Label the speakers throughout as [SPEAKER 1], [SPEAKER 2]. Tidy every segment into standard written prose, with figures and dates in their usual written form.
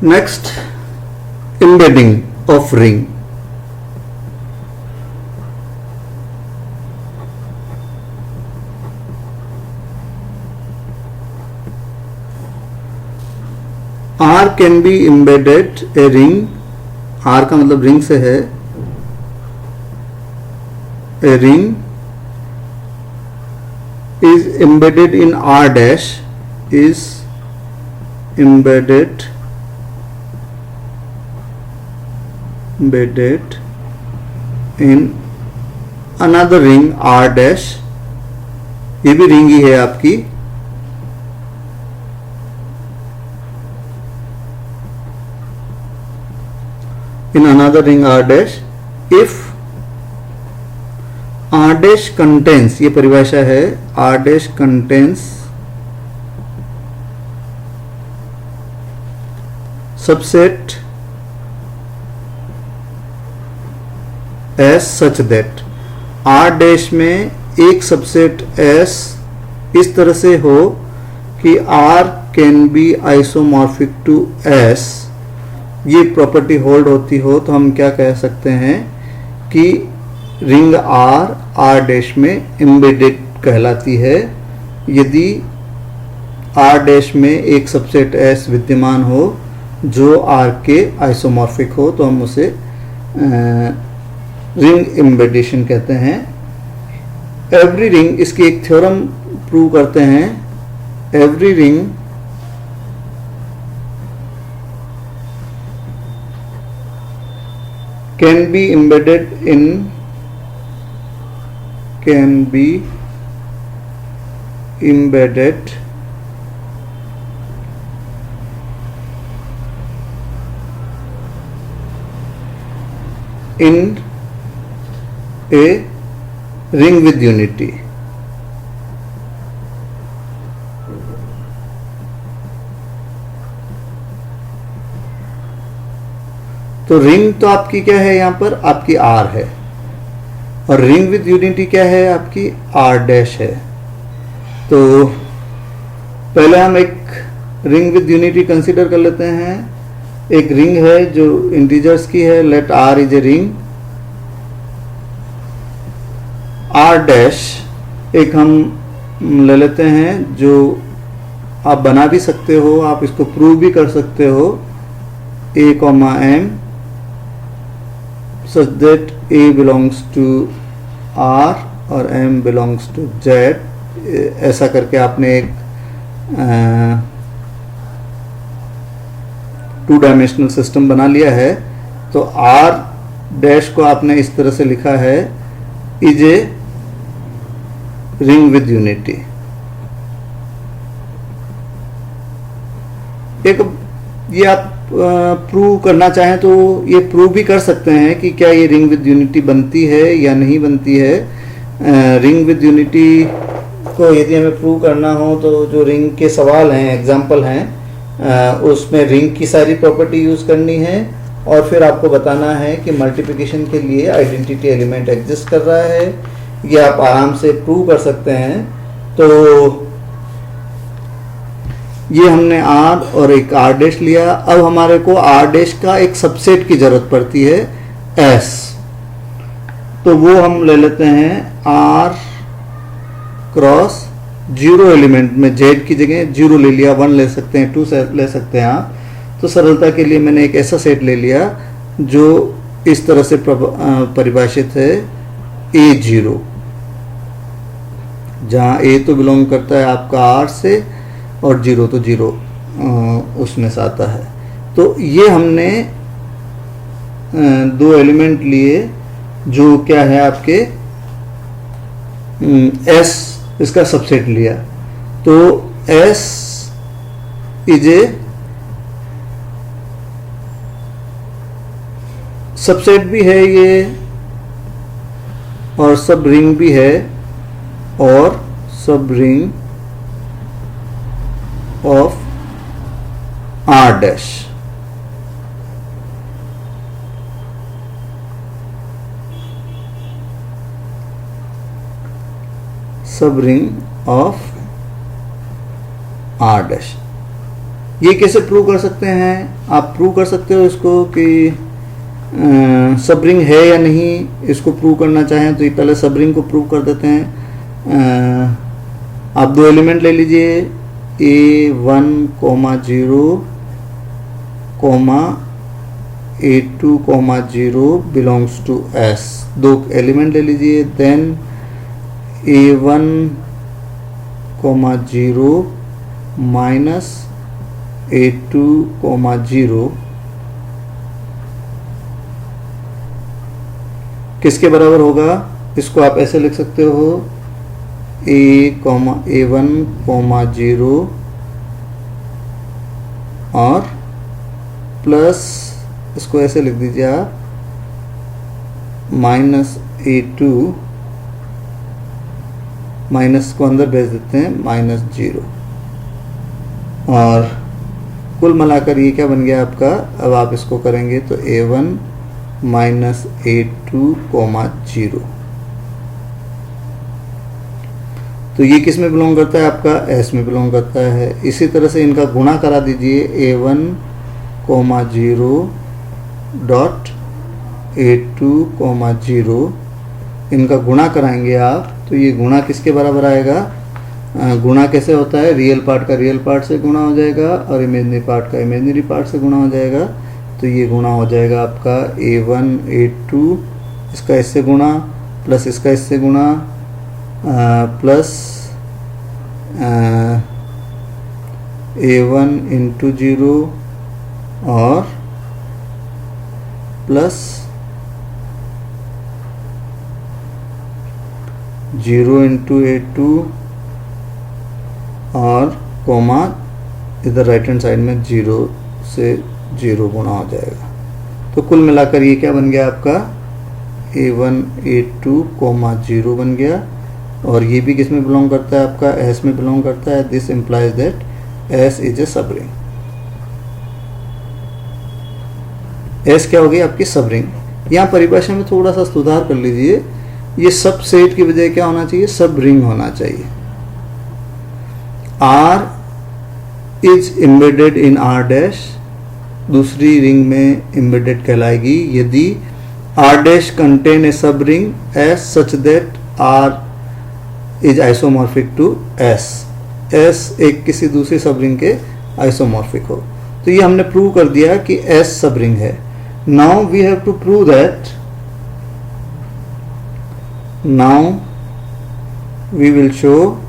[SPEAKER 1] Next, embedding of ring. R can be embedded a ring. R का मतलब ring से है. A ring is embedded in R dash, is embedded in another ring R dash. ये भी ring ही है आपकी. In another ring R dash if R dash contains, ये परिभाषा है, R dash contains subset S such that R dash में एक subset S इस तरह से हो कि R can be isomorphic to S, ये प्रॉपर्टी होल्ड होती हो, तो हम क्या कह सकते हैं कि रिंग R डैश में एम्बेडेड कहलाती है. यदि R डैश में एक सबसेट S विद्यमान हो जो R के आइसोमॉर्फिक हो, तो हम उसे रिंग एम्बेडेशन कहते हैं. एवरी रिंग, इसकी एक थ्योरम प्रूव करते हैं. Every ring can be embedded in a ring with unity. तो रिंग तो आपकी क्या है, यहाँ पर आपकी R है, और रिंग विद यूनिटी क्या है, आपकी R डैश है. तो पहले हम एक रिंग विद यूनिटी कंसीडर कर लेते हैं. एक रिंग है जो इंटीजर्स की है. Let R is a ring. R dash एक हम ले लेते हैं जो आप बना भी सकते हो, आप इसको प्रूव भी कर सकते हो. A, M such that A belongs to R और M belongs to Z. ऐसा करके आपने एक 2 डायमेंशनल सिस्टम बना लिया है. तो R डैश को आपने इस तरह से लिखा है, is a ring with unity. एक ये आप प्रूव करना चाहें तो ये प्रूव भी कर सकते हैं कि क्या ये रिंग विद यूनिटी बनती है या नहीं बनती है. रिंग विद यूनिटी को यदि हमें प्रूव करना हो तो जो रिंग के सवाल हैं, एग्जाम्पल हैं, उसमें रिंग की सारी प्रॉपर्टी यूज़ करनी है, और फिर आपको बताना है कि मल्टीप्लिकेशन के लिए आइडेंटिटी एलिमेंट एग्जिस्ट कर रहा है. ये आप आराम से प्रूव कर सकते हैं. तो ये हमने R और एक R डैश लिया. अब हमारे को R डैश का एक सबसेट की जरूरत पड़ती है S. तो वो हम ले लेते हैं R क्रॉस 0 एलिमेंट में. Z की जगह 0 ले लिया, 1 ले सकते हैं, 2 ले सकते हैं आप. तो सरलता के लिए मैंने एक ऐसा सेट ले लिया जो इस तरह से परिभाषित है A0, जहाँ A तो बिलोंग करता है आपका R से और 0 तो 0 उसमें से आता है. तो ये हमने 2 एलिमेंट लिए जो क्या है आपके S, इसका सबसेट लिया. तो S इज ए सबसेट भी है ये, और सब रिंग भी है, और सब ring of R dash. Subring of R dash. ये कैसे प्रूव कर सकते हैं? आप प्रूव कर सकते हो इसको कि सब रिंग है या नहीं, इसको प्रूव करना चाहें तो ये पहले सब रिंग को प्रूव कर देते हैं। आप दो एलिमेंट ले लीजिए, A1, 0, A2, 0 belongs to S। दो एलिमेंट ले लीजिए, देन A1, 0 माइनस A2, 0 किसके बराबर होगा? इसको आप ऐसे लिख सकते हो, A1, 0 और प्लस इसको ऐसे लिख दीजिए आप माइनस A2, माइनस को अंदर भेज देते हैं, -0। और कुल मिलाकर ये क्या बन गया आपका? अब आप इसको करेंगे तो A1 माइनस A2, 0। तो ये किस में बिलोंग करता है? आपका S में बिलोंग करता है। इसी तरह से इनका गुणा करा दीजिए, A1, 0 डॉट A2, 0 इनका गुणा कराएंगे आप तो ये गुणा किसके बराबर आएगा? गुणा कैसे होता है? रियल पार्ट का रियल पार्ट से गुणा हो जाएगा और इमेजिनरी पार्ट का इमेजिनरी पार्ट से गुणा हो जाएगा। तो ये गुणा हो जाएगा आपका A1, A2 इसका इससे गुणा प्लस इसका इससे गुणा प्लस A1 इंटू 0 और प्लस 0 इंटू A2 और कोमा इधर राइट हैंड साइड में 0 से 0 गुणा हो जाएगा। तो कुल मिलाकर ये क्या बन गया आपका? A1, A2, 0 बन गया। और ये भी किस में बिलोंग करता है? आपका S में बिलोंग करता है। This implies that S is a sub ring. S क्या होगी? आपकी सब रिंग। यहाँ परिभाषा में थोड़ा सा सुधार कर लीजिए, ये सब सेट की बजाय क्या होना चाहिए? सब रिंग होना चाहिए। R is embedded in R dash, दूसरी रिंग में एम्बेडेड कहलाएगी यदि R dash contain a sub ring S such that R is isomorphic to S। S एक किसी दूसरी सब रिंग के आइसोमॉर्फिक हो। तो ये हमने प्रूव कर दिया कि S सब रिंग है। Now we have to prove that, now we will show,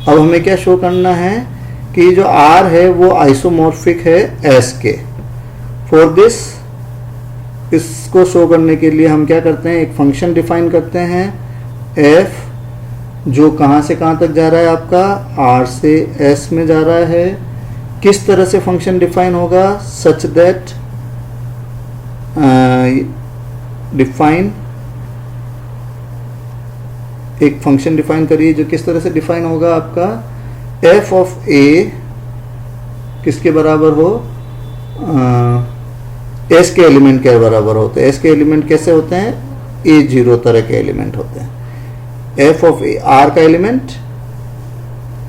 [SPEAKER 1] अब हमें क्या शो करना है कि जो R है वो आइसोमॉर्फिक है S के। फॉर दिस, इसको शो करने के लिए हम क्या करते हैं? एक फंक्शन डिफाइन करते हैं f, जो कहाँ से कहाँ तक जा रहा है? आपका R से S में जा रहा है। किस तरह से फंक्शन डिफाइन होगा? सच दैट डिफाइन, एक फंक्शन डिफाइन करिए जो किस तरह से डिफाइन होगा? आपका f ऑफ a किसके बराबर हो? S के एलिमेंट के बराबर होते हैं। S के एलिमेंट कैसे होते हैं? A0 तरह के एलिमेंट होते हैं। f ऑफ a, R का एलिमेंट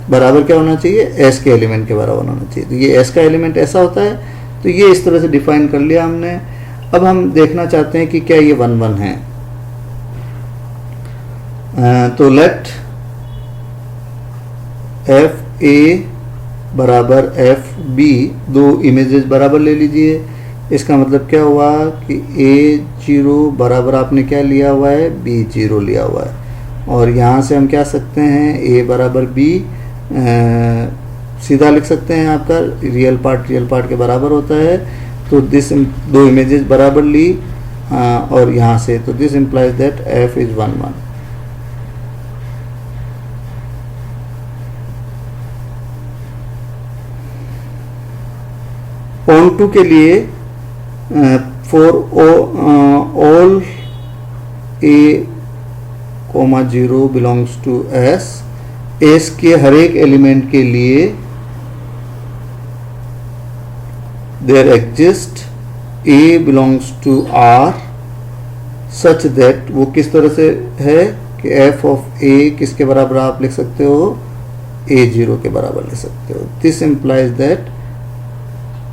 [SPEAKER 1] बराबर क्या होना चाहिए? S के एलिमेंट के बराबर होना चाहिए। तो ये S का एलिमेंट ऐसा होता है। तो ये इस तरह से डिफाइन कर लिया हमने। अब हम देखना चाहते हैं कि क्या ये 1 1 है। तो लेट एफ ए बराबर एफ बी, दो इमेजेस बराबर ले लीजिए। इसका मतलब क्या हुआ कि A0 बराबर आपने क्या लिया हुआ है? B0 लिया हुआ है। और यहाँ से हम क्या सकते हैं? A बराबर B सीधा लिख सकते हैं। आपका रियल पार्ट के बराबर होता है। तो दिस, दो इमेजेस बराबर ली और यहाँ से, तो this implies that F is 1 1। Onto के लिए for all A,0 belongs to S, S के हर एक एलिमेंट के लिए there exist A belongs to R such that, वो किस तरह से है कि F ऑफ A किसके बराबर आप लिख सकते हो? A0 के बराबर ले सकते हो। दिस इम्प्लाइज दैट,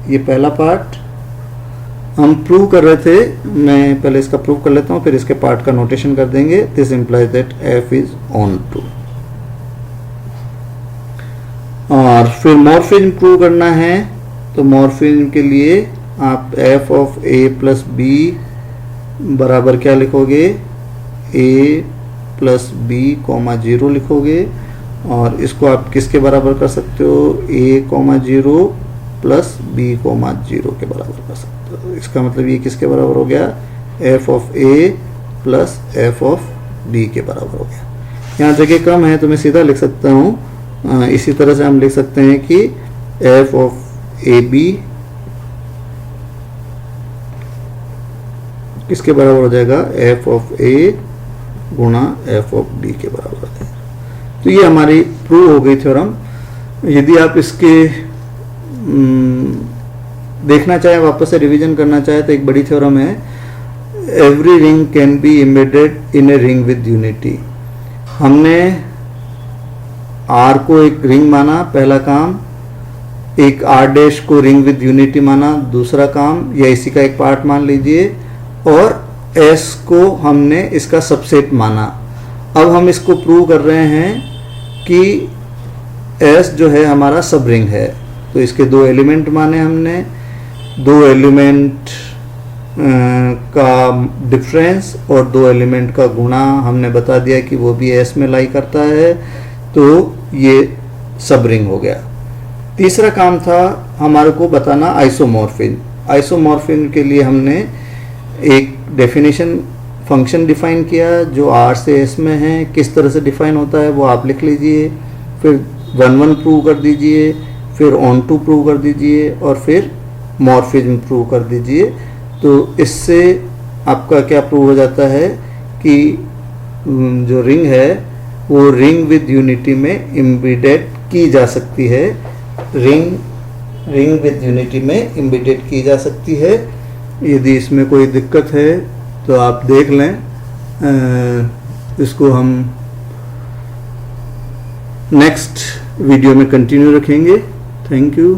[SPEAKER 1] ये पहला पार्ट हम प्रूव कर रहे थे, मैं पहले इसका प्रूव कर लेता हूँ फिर इसके पार्ट का नोटेशन कर देंगे। This implies that f is onto. और फिर मॉर्फिज्म प्रूव करना है, तो मॉर्फिज्म के लिए आप f of a plus b बराबर क्या लिखोगे, a प्लस b कॉमा 0 लिखोगे। और इसको आप किसके बराबर कर सकते हो, a comma 0 plus b comma 0 के बराबर कर सकते हो। इसका मतलब ये किसके बराबर हो गया, f of a plus f of b के बराबर हो गया। यहाँ जगह कम है तो मैं सीधा लिख सकता हूँ, इसी तरह से हम लिख सकते हैं कि f ऑफ ए बी किसके बराबर हो जाएगा, f ऑफ a गुणा f ऑफ b के बराबर हो जाएगा। तो ये हमारी प्रूव हो गई थ्योरम। यदि आप इसके देखना चाहें, वापस से रिवीजन करना चाहे, तो एक बड़ी थ्योरम है, every ring can be embedded in a ring with unity. हमने R को एक रिंग माना, पहला काम, एक R डैश को रिंग विद यूनिटी माना, दूसरा काम, या इसी का एक पार्ट मान लीजिए, और S को हमने इसका सबसेट माना। अब हम इसको प्रूव कर रहे हैं कि S जो है हमारा सब रिंग है। तो इसके दो एलिमेंट माने हमने, दो एलिमेंट का डिफरेंस और दो एलिमेंट का गुणा हमने बता दिया कि वो भी S में लाई करता है, तो ये सब रिंग हो गया। तीसरा काम था हमारे को बताना आइसोमॉर्फिज्म। आइसोमॉर्फिज्म के लिए हमने एक डेफिनेशन फंक्शन डिफाइन किया जो R से S में है। किस तरह से डिफाइन होता है वो आप लिख लीजिए, फिर 1 प्रूव कर दीजिए, फिर ऑन टू प्रूव कर दीजिए, और फिर मॉर्फिज्म प्रूव कर दीजिए। तो इससे आपका क्या प्रूव हो जाता है कि जो रिंग है वो रिंग विद यूनिटी में एम्बेडेड की जा सकती है, रिंग विद यूनिटी में एम्बेडेड की जा सकती है। यदि इसमें कोई दिक्कत है तो आप देख लें, इसको हम नेक्स्ट वीडियो में कंटिन्यू रखेंगे। Thank you.